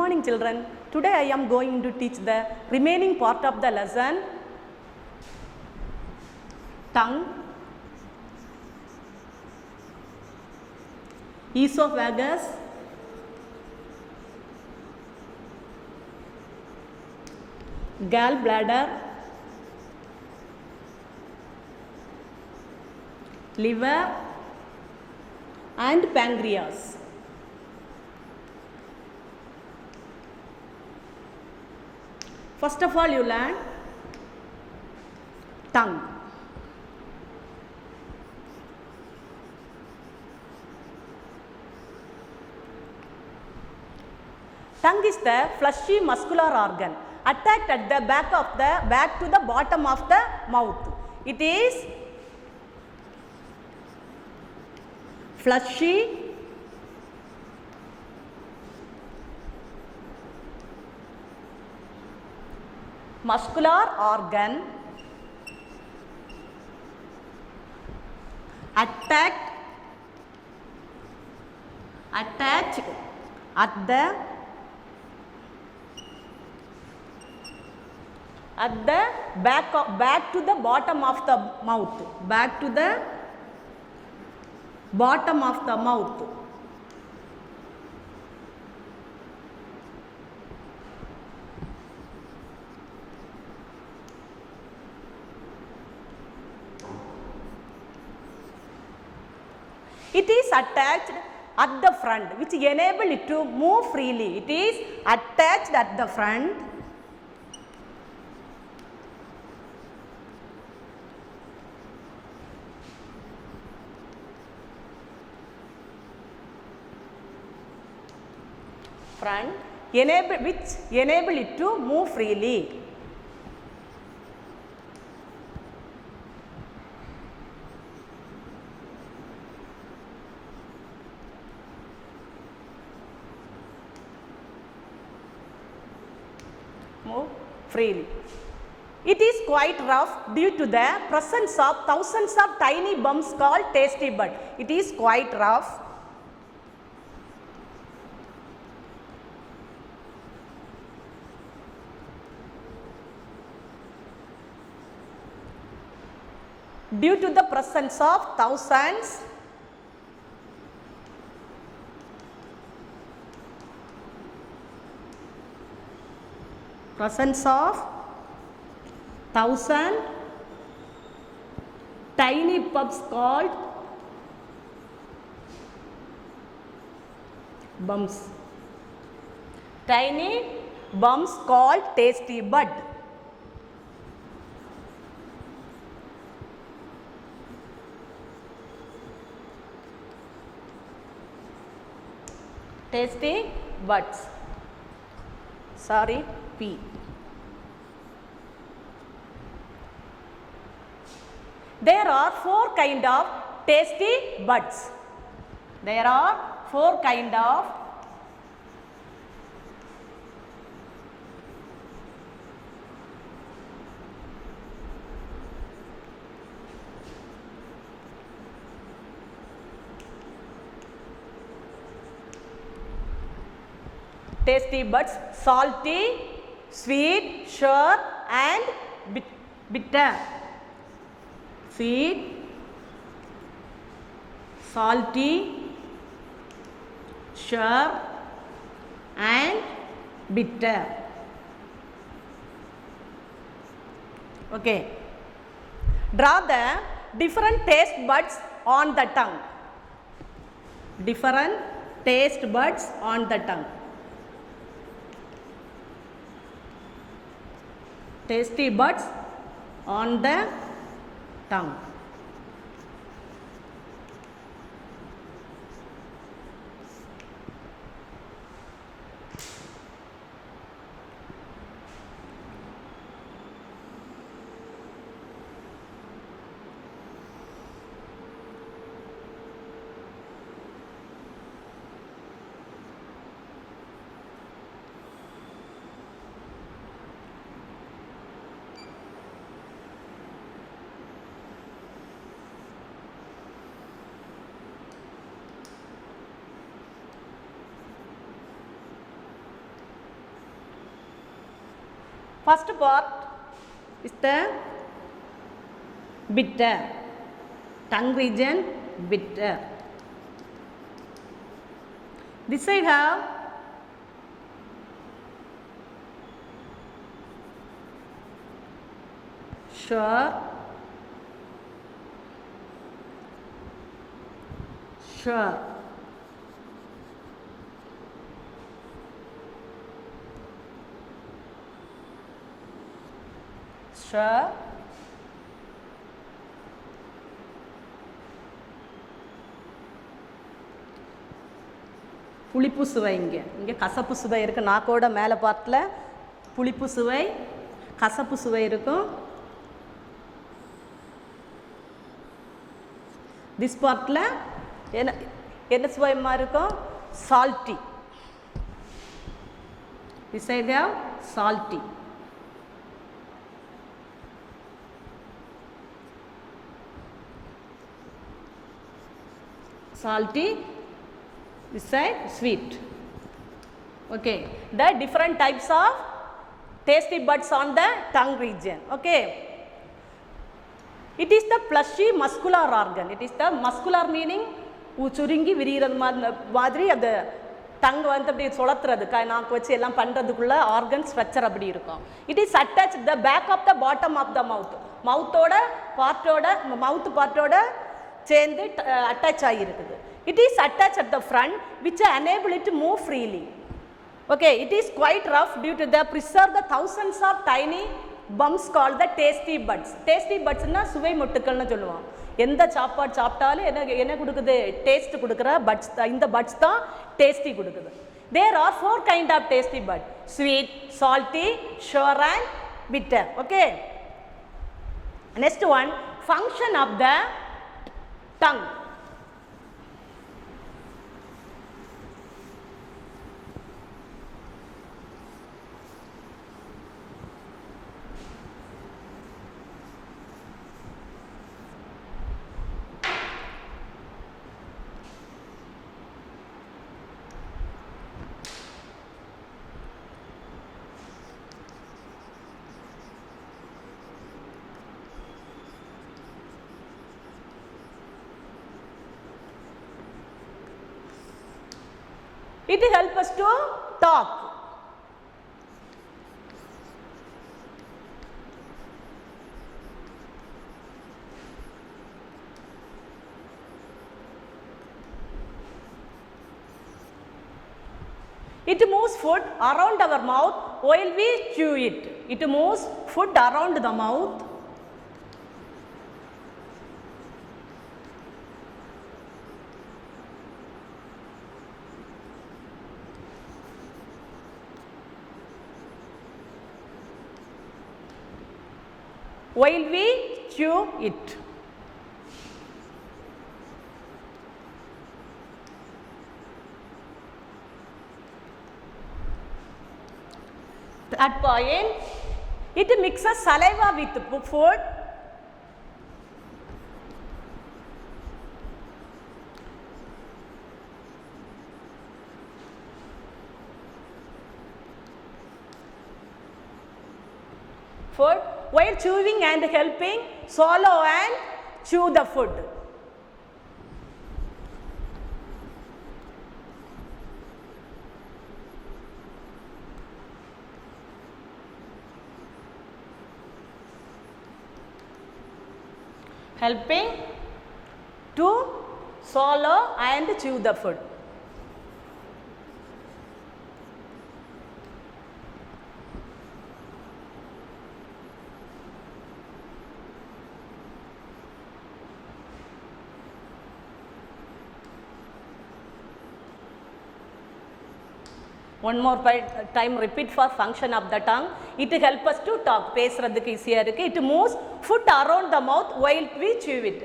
morning children. Today I am going to teach the remaining part of the lesson, tongue, esophagus, gallbladder, liver and pancreas. First of all, you learn tongue. Tongue is the fleshy muscular organ attached at the back to the bottom of the mouth. It is fleshy muscular organ attached at the back to the bottom of the mouth, back to the bottom of the mouth. It is attached at the front, which enable it to move freely. It is attached at the front. Which enable it to move freely. Move freely. It is quite rough due to the presence of thousands of tiny bumps called tasty bud. It is quite rough. Due to the presence of thousands tiny pups called bumps. Tiny bumps called tasty bud. Tasty buds. Sorry, P. There are 4 kind of tasty buds. There are 4 kind of tasty buds: salty, sweet, sour and bitter. Sweet, salty, sour and bitter. Okay. Draw the different taste buds on the tongue. Different taste buds on the tongue. Tasty buds on the tongue. First part is the bitter, tongue region bitter. This side have sure, sure. Sure. புளிப்பு சுவை இங்கே கசப்பு சுவை இருக்குது. நாக்கோட மேலே பார்ட்டில் புளிப்பு சுவை, கசப்பு சுவை இருக்கும். திஸ் பார்ட்டில் என்ன சுவைமா இருக்கும்? Salty. This side have salty. Salty, this side sweet. Okay, the different types of tasty buds on the tongue region. Okay, it is the fleshy muscular organ. It is the muscular meaning சுருங்கி விரிகிறது மாதிரி அந்த tongue வந்து அப்படி சுழத்துறது, நாக்கு வச்சு எல்லாம் பண்ணுறதுக்குள்ள organ structure அப்படி இருக்கும். It is attach the back of the bottom of the mouth. மவுத்தோட பார்ட்டோட சேர்ந்து அட்டாச் ஆகியிருக்குது. It is attach at the front which enable it to move freely. Okay, it is quite rough due to the preserve the thousands of tiny bumps call the tasty buds. Tasty பட்ஸ்னா சுவை மொட்டுக்கள்னு சொல்லுவோம். எந்த சாப்பாடு சாப்பிட்டாலும் என்ன கொடுக்குது? Taste கொடுக்குற பட்ஸ் தான். இந்த பட்ஸ் தான் டேஸ்டி கொடுக்குது. There are 4 kind of tasty bud: sweet, salty, sour and bitter. Okay, next one, function of the tongue. It helps us to talk. It moves food around our mouth while we chew it. It moves food around the mouth while we chew it. At point, it mixes saliva with food. Food while chewing and helping swallow and chew the food. Helping to swallow and chew the food. One more time repeat for function of the tongue. It helps us to talk. பேசுறதுக்கு ஈஸியா இருக்கு. It moves food around the mouth while we chew it.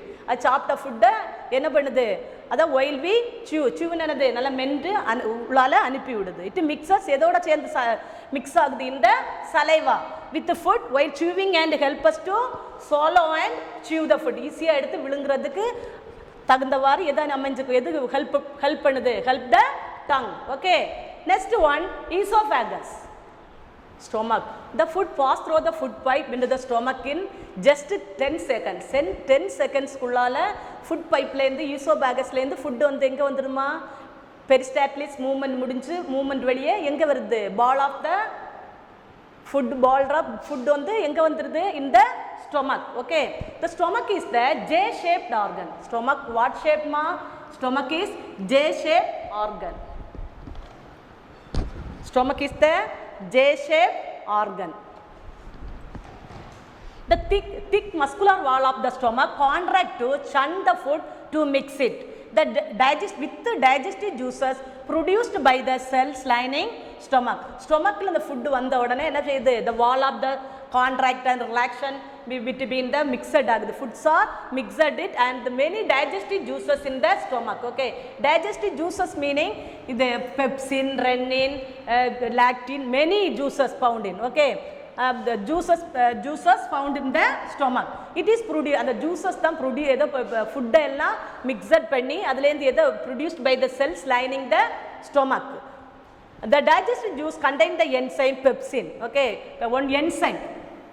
சாப்பிட்ட ஃபுட்டை என்ன பண்ணுது? அதான் while we chew. என்னது? நல்லா மென்று உள்ளால அனுப்பி விடுது. It mixes எதோட சேர்ந்து மிக்ஸ் ஆகுது? இந்த saliva with the food while chewing and help us to swallow and chew the food. ஈஸியா எடுத்து விழுங்குறதுக்கு தகுந்தவாறு எதை அமைஞ்சுக்கும்? எது ஹெல்ப் பண்ணுது? Help the tongue. Okay, next one, esophagus. stomach. The food pass through the food pipe into the stomach in just 10 seconds. 10 seconds குள்ளால food pipe ல இருந்து esophagus ல இருந்து food வந்து எங்க வந்துருமா, peristaltis movement முடிஞ்சு movement வெளியே எங்க வருது, ball of the food, ball of food வந்து எங்க வந்துருது, in the stomach. Okay, the stomach is the J shaped organ. Stomach what shape ma? Stomach is J shaped organ. Stomach is the J shaped organ. The thick muscular wall of the stomach contract to churn the food to mix it. The digestive juices produced by the cells lining stomach. Stomach la the food vanda odane enna seiyudhu, the wall of the contract and relaxation between the mixed the foods are mixed it and the many digestive juices in the stomach. Okay, digestive juices meaning the pepsin, renin, lactin, many juices found in. Okay, the juices found in the stomach. It is produced, and the juices தான் produce food எல்லாம் mixed பண்ணி அதுலேருந்து எதை produced by the cells lining the stomach. The digestive juice contain the enzyme pepsin. Okay, the one enzyme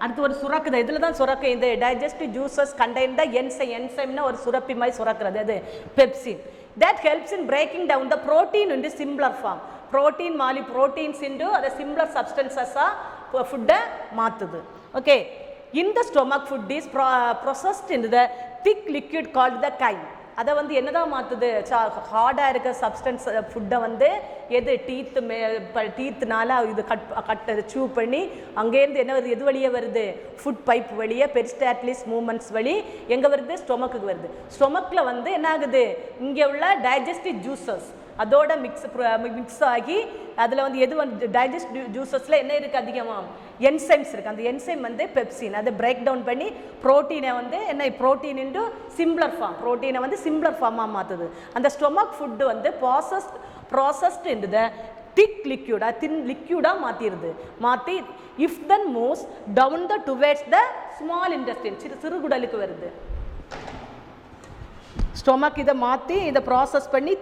அடுத்து ஒரு சுரக்குது, இதில் தான் சுரக்கு. இந்த digestive juices contain the enzyme. enzymeனா ஒரு சுரப்பி மாதிரி சுரக்கிறது, அது pepsin. That helps in breaking down the protein into simpler form. Protein proteins into the simpler substances food மாத்துது. Okay, in the stomach food is processed into the thick liquid called the chyme. அதை வந்து என்னதான் மாற்றுது, ஹார்டாக இருக்க substance ஃபுட்டை வந்து எது டீத்துனால இது cut சூ பண்ணி அங்கேருந்து என்ன வருது, எது வழியே வருது, ஃபுட் பைப் வழியே பெரிஸ்டால்டிஸ் மூமெண்ட்ஸ் வழி எங்கே வருது, ஸ்டொமக்குக்கு வருது. ஸ்டொமக்கில் வந்து என்ன ஆகுது, இங்கே உள்ள டைஜஸ்டிவ் ஜூஸஸ் அதோட மிக்ஸ் ஆகி அதில் வந்து எது வந்து டைஜஸ்ட் ஜூஸஸில் என்ன இருக்குது, அதிகமாக என்சைம்ஸ் இருக்குது. அந்த என்சைம் வந்து பெப்சின், அதை பிரேக் டவுன் பண்ணி ப்ரோட்டீனை வந்து என்ன ப்ரோட்டீன் இன்டு சிம்ப்ளர் ஃபார்ம், ப்ரோட்டீனை வந்து சிம்ப்ளர் ஃபார்மாக மாற்றுது. அந்த ஸ்டொமக் ஃபுட்டு வந்து processed into the thick liquid, thin லிக்யூடாக மாற்றிடுது. மாற்றி if then moves down the towards the small intestine, சிறுகுடலுக்கு வருது. ஸ்டொமக் இதை மாற்றி இதை ப்ராசஸ் பண்ணி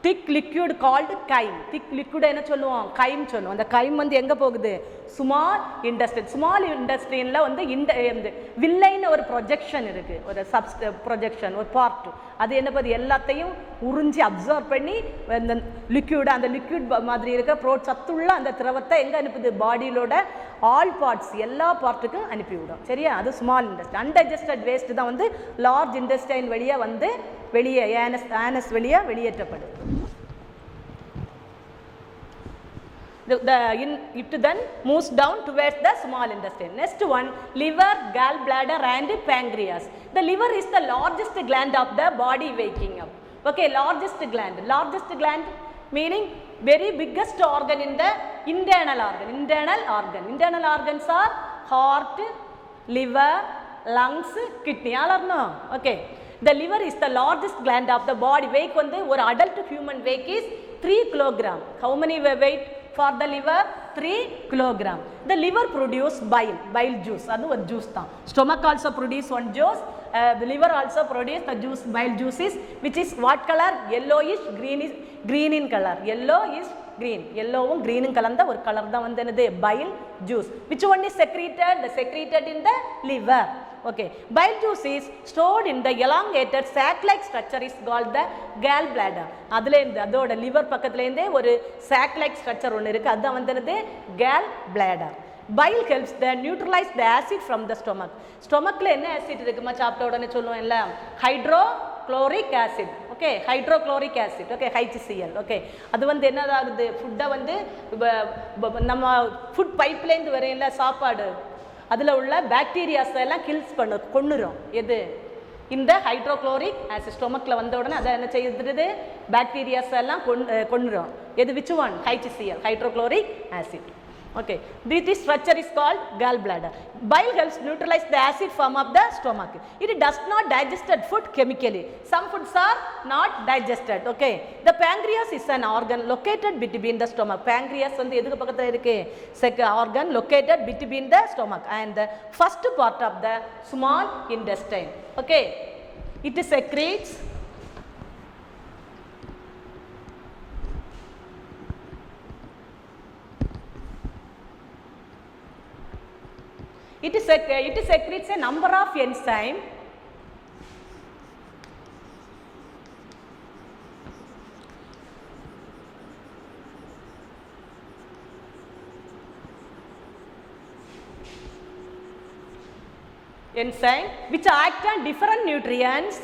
thick liquid called chyme. Thick liquid என்ன சொல்லுவோம், கைம் சொல்லுவோம். அந்த கைம் வந்து எங்கே போகுது, ஸ்மால் இன்டெஸ்டைன். ஸ்மால் இன்டெஸ்டைனில் வந்து வில்லைன்னு ஒரு ப்ரொஜெக்ஷன் இருக்குது, ஒரு ப்ரொஜெக்ஷன், ஒரு பார்ட். அது என்ன பண்ணுது, எல்லாத்தையும் உறிஞ்சி அப்சர்வ் பண்ணி அந்த லிக்யூட், அந்த லிக்யூட் மாதிரி இருக்கிற சத்துள்ள அந்த திரவத்தை எங்கே அனுப்புது, பாடியிலோட ஆல் பார்ட்ஸ், எல்லா பார்ட்டுக்கும் அனுப்பிவிடும். சரியா, அது ஸ்மால் இன்டெஸ்டைன். அன்டைஜஸ்டட் வேஸ்ட் தான் வந்து லார்ஜ் இன்டெஸ்டைன் வழியாக வந்து வெளியே ஆனஸ் வழியாக வெளியேற்றப்படுது. It then moves down towards the small intestine. Next one, liver, gallbladder and pancreas. The liver is the largest gland of the body waking up. Okay, largest gland meaning very biggest organ in the internal organs are heart, liver, lungs, kidney. All are no. Okay, the liver is the largest gland of the body. Weight வந்து ஒரு adult human weight is 3 kg. How many weight for the liver? 3 kg. The liver produce bile juice. அது ஒரு juice தான். Stomach also produce one juice. The liver also produce the juice, bile juices, which is what color? Yellowish, green in color. Yellow is green. Yellowவும் greenும் கலந்த ஒரு colour தான் வந்து என்னது, bile juice. Which one is secreted? The secreted in the liver. Okay, bile juice is stored in the elongated sac-like structure is called the gallbladder. அதோட liver பக்கத்துலேருந்தே ஒரு sac-like structure ஒன்று இருக்குது, அதுதான் வந்து என்னது, gallbladder. Bile helps the neutralize the acid from the stomach. Stomachல என்ன acid இருக்குமா, சாப்பிட்ட உடனே சொல்லுவோம் இல்லை, hydrochloric acid. Okay, hydrochloric acid. Okay, HCl. Okay, அது வந்து என்னதாகுது, ஃபுட்டை வந்து நம்ம ஃபுட் பைப்லேருந்து வரையில சாப்பாடு அதில் உள்ள பாக்டீரியாஸ் எல்லாம் கில்ஸ் கொன்னுரும். எது, இந்த ஹைட்ரோக்ளோரிக் ஆசிட் ஸ்டொமக்கில் வந்த உடனே அதை என்ன செய்யுது, பாக்டீரியாஸ் எல்லாம் கொன்னுரும். எது, which one? HCl, hydrochloric acid. Okay, this structure is called gallbladder. Bile helps neutralize the acid form of the stomach. It does not digest food chemically. Some foods are not digested. Okay, the pancreas is an organ located between the stomach. Pancreas வந்து எதுக்கு பக்கத்துல இருக்கு, organ located between the stomach and the first part of the small intestine. Okay, it secretes It secretes a number of enzyme which act on different nutrients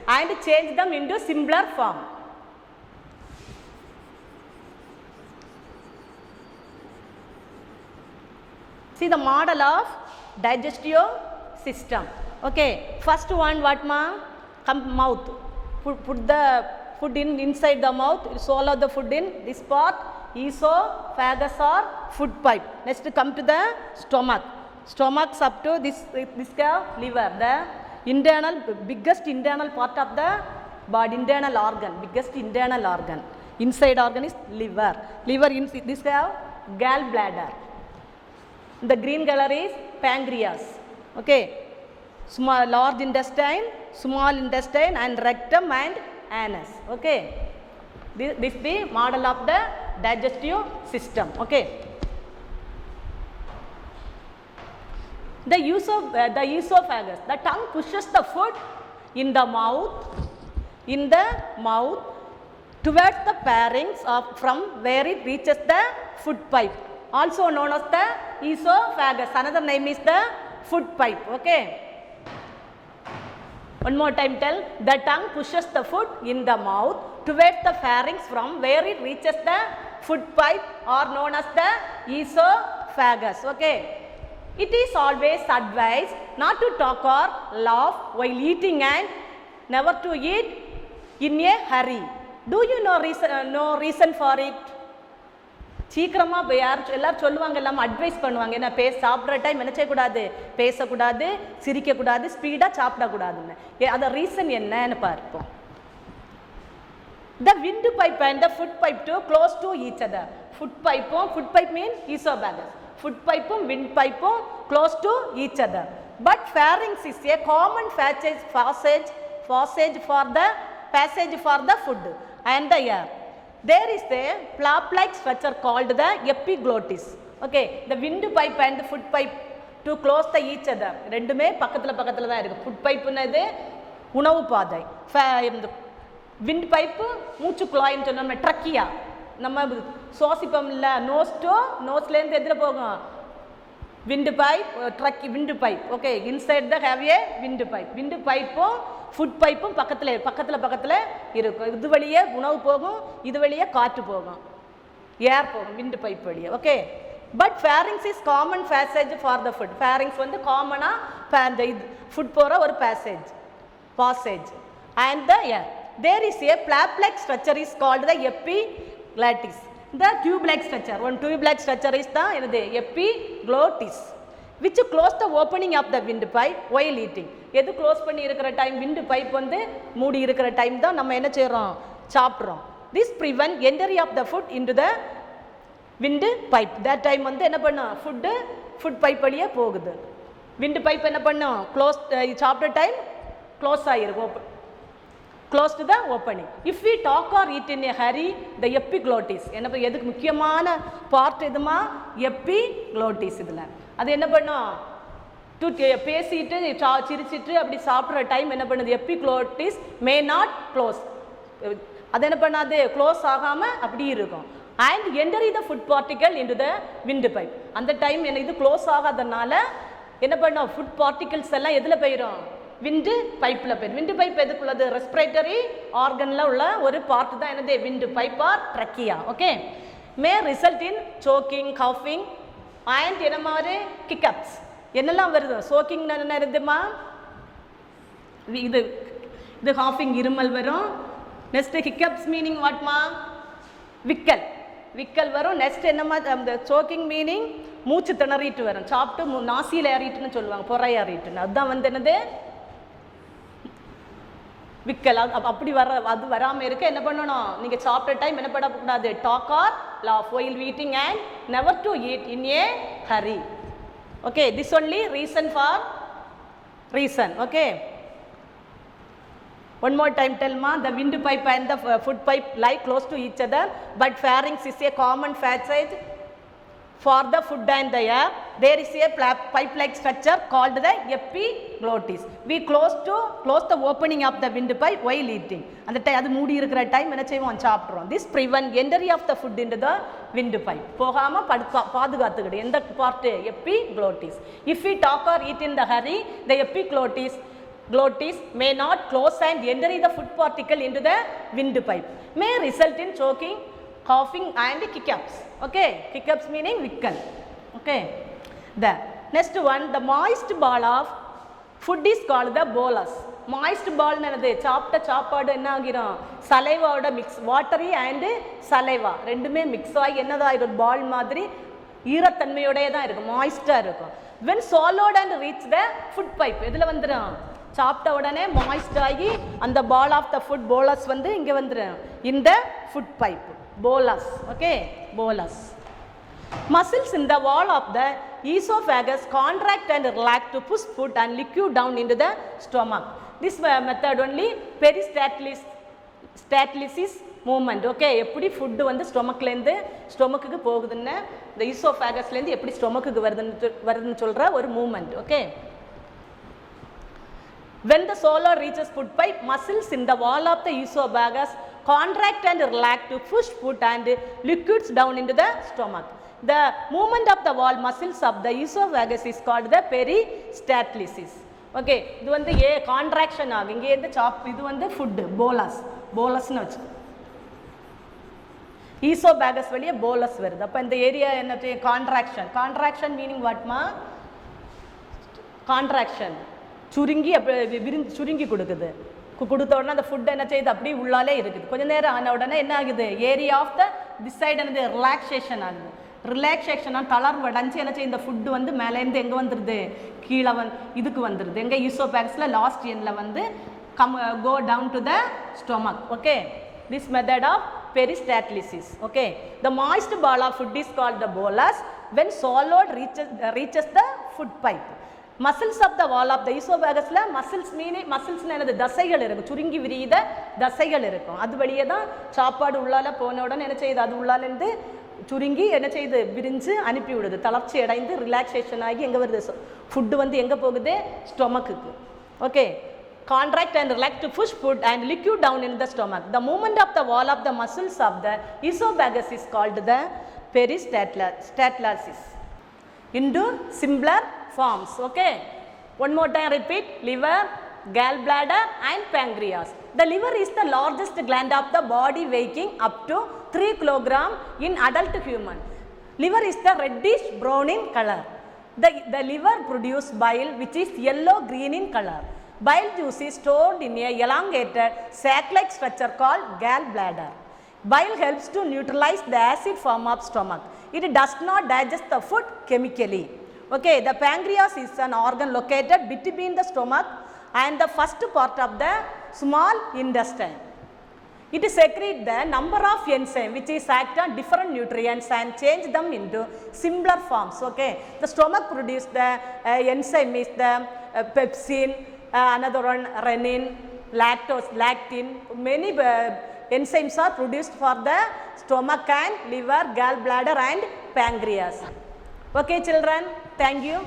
and change them into simpler form. See the model of digestive system. Okay, first one what ma? Come mouth. Put the food inside the mouth. Swallow the food in this part. Esophagus or food pipe. Next come to the stomach. Stomach's up to this liver. The internal biggest internal part of the body, internal organ, biggest internal organ. Inside organ is liver. Liver in this gallbladder. The green color is pancreas. Okay, small large intestine, small intestine, and rectum and anus. Okay, this the model of the digestive system. Okay. The esophagus, the tongue pushes the food in the mouth towards the pharynx from where it reaches the food pipe, also known as the esophagus. Another name is the food pipe. Okay. One more time tell. The tongue pushes the food in the mouth towards the pharynx from where it reaches the food pipe, or known as the esophagus. Okay. It is always advised not to talk or laugh while eating and never to eat in a hurry. Do you know reason for it? சீக்கிரமா எல்லாரும் சொல்லுவாங்க, எல்லாம் advice பண்ணுவாங்க, என்ன சாப்பிட்ற time என்ன செய்யக்கூடாது, பேசக்கூடாது, சிரிக்கக்கூடாது, ஸ்பீடாக சாப்பிடக்கூடாதுன்னு. அந்த ரீசன் என்னன்னு பார்ப்போம். The windpipe and the footpipe too close to each other. Footpipe means esophagus. Footpipe and windpipe close to each other. But pharynx is a common passage for the food and the air. There is a flap-like structure called the epiglottis. Okay, the windpipe and the footpipe to close the each other. ரெண்டுமே பக்கத்துல தான் இருக்கு. footpipeனது உணவு பாதை. windpipe மூச்சு குழாய்னு சொன்னோம்னா trachea. நம்ம சுவாசிப்போம்ல, நோஸ்ல இருந்து எதிர போகும் windpipe. Okay, inside the have a windpipe. windpipeம் footpipeம் பக்கத்துல இருக்கும். இது வழியே உணவு போகும், இது வழியே காற்று போகும், ஏர் போகும் windpipe வழியே. Okay, but pharynx is common passage for the food. pharynx வந்து காமனா food போற ஒரு passage and the air. There is a flap-like structure is called the epiglottis. The tube-like structure, one tube-like structure is the epiglottis, which close the opening of the windpipe while eating. எது close பண்ணி இருக்கிற time, windpipe வந்து மூடி இருக்கிற time தான் நம்ம என்ன செய்றோம், சாப்பிட்றோம். This prevent entry of the food into the windpipe. that time வந்து என்ன பண்ணும், food pipe வழியே போகுது. windpipe என்ன பண்ணும், க்ளோஸ் சாப்பிட்ற டைம் க்ளோஸ் ஆகிருக்கும், close to the opening. If we talk or eat in a hurry, the epiglottis என்ன எதுக்கு முக்கியமான பார்ட் எதுமா, epiglottis. இதில் அது என்ன பண்ணும், பேசிட்டு சிரிச்சிட்டு அப்படி சாப்பிட்ற டைம் என்ன பண்ணுது, epiglottis may not close. அது என்ன பண்ணாது, க்ளோஸ் ஆகாமல் அப்படி இருக்கும். and enter the food particle into the windpipe. அந்த டைம் என்ன இது க்ளோஸ் ஆகாதனால என்ன பண்ணும், ஃபுட் பார்ட்டிகல்ஸ் எல்லாம் எதில் போயிடும், windpipeல போயிடும். windpipe எதுக்குள்ளது, ரெஸ்பிரேட்டரி ஆர்கனில் உள்ள ஒரு பார்ட் தான் என்னது, windpipe or trachea. Okay, may result in choking, coughing and என்ன மாதிரி hiccups. என்னெல்லாம் வருது, சோக்கிங் என்ன இருக்குதுமா, இது coughing இருமல் வரும். நெக்ஸ்ட் hiccups மீனிங் வாட்மா, விக்கல் வரும். நெக்ஸ்ட் என்னமா, அந்த சோக்கிங் மீனிங் மூச்சு திணறிட்டு வரும், சாப்பிட்டு நாசியில் ஏறிட்டுன்னு சொல்லுவாங்க, பொறை ஏறிட்டுன்னு. அதுதான் வந்து என்னது, விக்கல். அப்படி அது வராமல் இருக்க என்ன பண்ணணும், நீங்கள் சாப்பிட்ட டைம் என்ன பண்ணக்கூடாது, talk or laugh while eating and never to eat in a hurry. Okay, this only reason for reason. Okay, one more time tell ma, the windpipe and the food pipe lie close to each other, but pharynx is a common passage for the food and the air. There is a pipe-like structure called the epiglottis. We close the opening of the windpipe while eating. And the time moody irukra time enna seivom saaptrom. This prevent entry of the food into the windpipe. Pogama paadugaathukudum. Endha part epiglottis. If we talk or eat in the hurry, the epiglottis may not close and enter the food particle into the windpipe. May result in choking, coughing and hiccups. Okay, hiccups meaning vikkal. Okay, the next one, the moist ball of food is called the bolus. Moist ball enadhu சாப்பிட்ட சாப்பாடு என்ன ஆகிரும், சலைவாவோட mix, watery and saliva ரெண்டுமே mix ஆகி என்னதாயிரும், பால் மாதிரி ஈரத்தன்மையோடே தான் இருக்கும், மாய்ஸ்டாக இருக்கும். when swallowed and reach the food pipe எதில் வந்துடும், சாப்பிட்ட உடனே மாய்ஸ்ட் ஆகி அந்த பால் ஆஃப் த ஃபுட் போலஸ் வந்து இங்கே வந்துடும், இந்த food pipe bolus. Okay, bolus. Muscles in the wall of the esophagus contract and relax to push food and liquid down into the stomach. This method only peristalsis movement. Okay, எப்படி food வந்து ஸ்டொமக்லேருந்து ஸ்டொமக்குக்கு போகுதுன்னு, இந்த ஈசோஃபேகஸ்லேருந்து எப்படி ஸ்டொமக்குக்கு வருதுன்னு சொல்கிற ஒரு moment. Okay, when the swallow reaches food pipe, muscles in the wall of the esophagus contract and relax to push food and liquids down into the stomach. The movement of the wall muscles of the esophagus is called the peristalsis. Okay, இது வந்து contraction ஆகும், இங்கே இந்த இது வந்து food bolus, bolusன்னு வச்சு esophagus வழியே bolus வருது. அப்போ இந்த ஏரியா என்ன, contraction. Contraction meaning what ma? Contraction சுருங்கி சுருங்கி கொடுக்குது, கொடுத்த உடனே அந்த ஃபுட் என்ன செய்யுது, அப்படியே உள்ளாலே இருக்குது. கொஞ்சம் நேரம் ஆன உடனே என்ன ஆகுது, area of the this side என்னது ரிலாக்ஸேஷன் ஆகுது. ரிலாக்ஸேஷன் தளர்வு அடைஞ்சு என்ன செய்யும், இந்த ஃபுட்டு வந்து மேலேருந்து எங்கே வந்துடுது, கீழே இதுக்கு வந்துடுது, எங்கே ஈசோபேக்ஸில் லாஸ்ட் எண்டில் வந்து go down to the stomach. Okay, this method of peristalsis. Okay, the moist ball of food is called the bolus. When swallowed reaches the food pipe. Muscles of the wall of the esophagus la muscles meaning muscles என்னது தசைகள் இருக்கும், சுருங்கி விரியுத தசைகள் இருக்கும். அது வழியே தான் சாப்பாடு உள்ளால போன உடனே என்ன செய்யுது, அது உள்ளாலேருந்து சுருங்கி என்ன செய்யுது, விரிஞ்சு அனுப்பி விடுது, தளர்ச்சி அடைந்து ரிலாக்ஸேஷன் ஆகி எங்கே வருது, ஃபுட்டு வந்து எங்கே போகுது, ஸ்டொமக்குக்கு. Okay, contract and relax to push food and liquid down in the stomach. The movement of the wall of the muscles of the esophagus is called the peristalsis. Into simpler forms. Okay, one more time repeat, liver, gallbladder and pancreas. The liver is the largest gland of the body, weighing up to 3 kg in adult human. Liver is the reddish brown in color. The liver produces bile which is yellow green in color. Bile juice is stored in a elongated sac-like structure called gallbladder. Bile helps to neutralize the acid form of stomach. It does not digest the food chemically. Okay, the pancreas is an organ located between the stomach and the first part of the small intestine. It secretes the number of enzymes which is act on different nutrients and change them into simpler forms. Okay, the stomach produces the enzyme is the pepsin, another one renin, lactose, lactin. Many enzymes are produced for the stomach and liver, gallbladder and pancreas. Okay children, thank you.